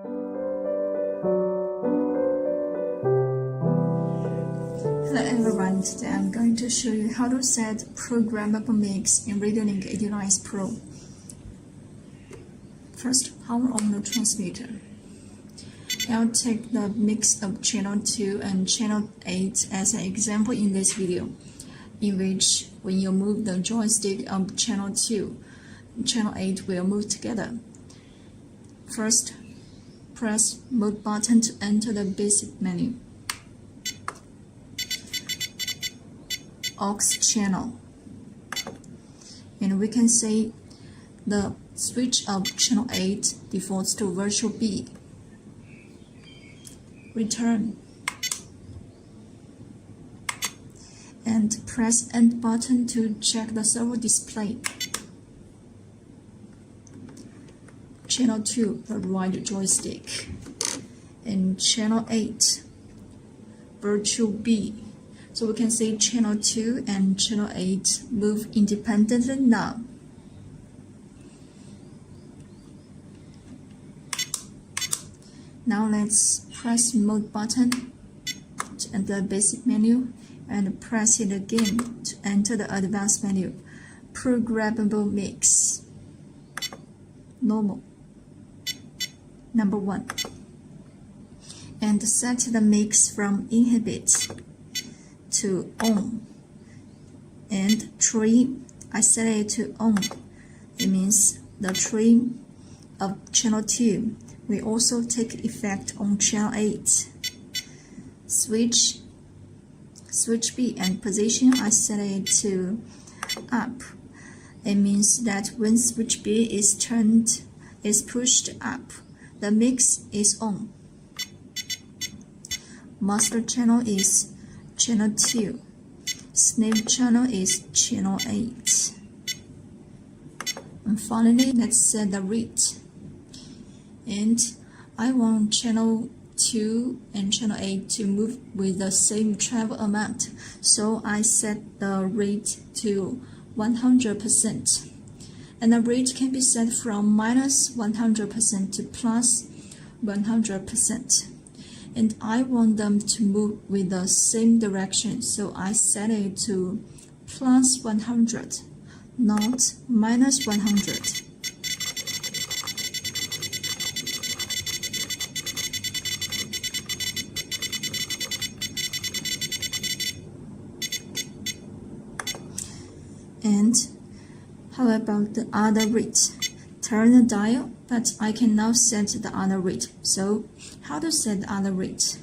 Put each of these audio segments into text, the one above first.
Hello everyone, today I'm going to show you how to set programmable mix in Radiolink AT9S Pro. First, power on the transmitter. I'll take the mix of channel 2 and channel 8 as an example in this video, in which when you move the joystick of channel 2, channel 8 will move together. First, press mode button to enter the basic menu. AUX-CHANNEL, and we can see the switch of channel 8 defaults to virtual B. Return, and press End button to check the servo display. Channel 2, the right joystick, and channel 8, virtual B. So we can see channel 2 and channel 8 move independently now. Now let's press mode button to enter the basic menu and press it again to enter the advanced menu. Programmable mix. Normal. Number 1. And set the mix from inhibit to on, and trim, I set it to on. It means the trim of channel 2 will also take effect on channel 8. Switch B and position, I set it to up. It means that when switch B is pushed up, the mix is on. Master channel is channel 2. Slave channel is channel 8. And finally, let's set the rate. And I want channel 2 and channel 8 to move with the same travel amount, so I set the rate to 100%. And the rate can be set from minus 100% to plus 100%. And I want them to move with the same direction, so I set it to plus 100, not minus 100. And how about the other rate? Turn the dial, but I can now set the other rate. So how to set the other rate?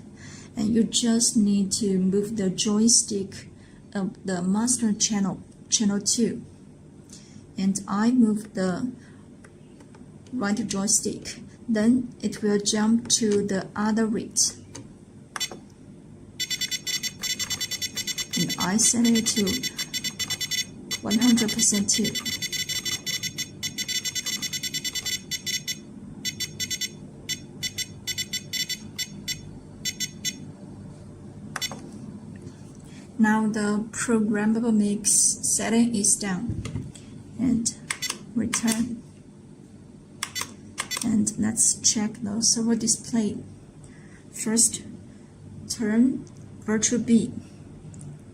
And you just need to move the joystick of the master channel, channel 2. And I move the right joystick. Then it will jump to the other rate. And I set it to 100% too. Now the programmable mix setting is done, and return. And let's check the servo display. First, turn virtual B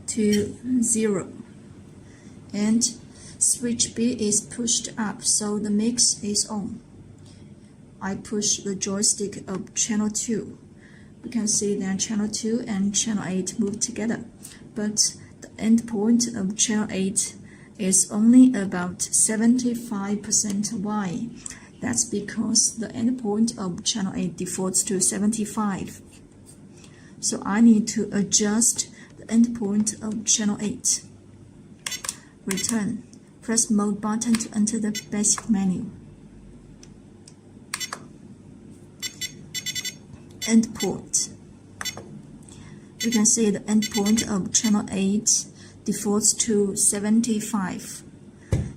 to 0, and switch B is pushed up, so the mix is on. I push the joystick of channel 2. We can see that channel 2 and channel 8 move together, but the endpoint of channel 8 is only about 75% wide. That's because the endpoint of channel 8 defaults to 75. So I need to adjust the endpoint of channel 8. Return. Press mode button to enter the basic menu. Endpoint. You can see the endpoint of channel 8 defaults to 75,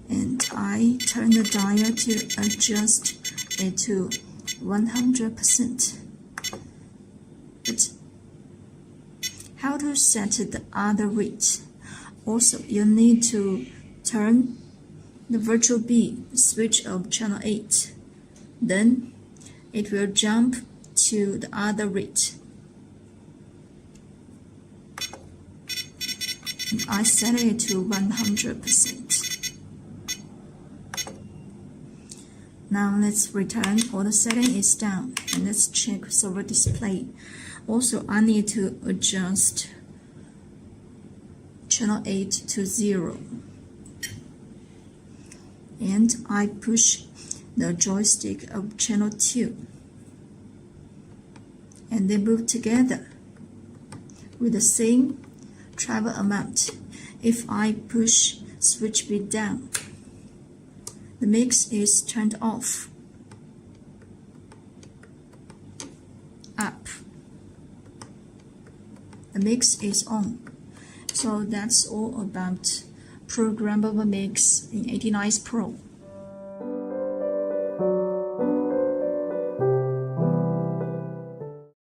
and I turn the dial to adjust it to 100%. But how to set the other rate? Also, you need to turn the virtual B switch of channel 8. Then it will jump to the other rate. And I set it to 100%. Now let's return all the setting is done, and let's check server display. Also, I need to adjust channel 8 to 0. And I push the joystick of channel 2. And they move together with the same travel amount. If I push switch B down, the mix is turned off. Up, the mix is on. So that's all about programmable mix in AT9S Pro.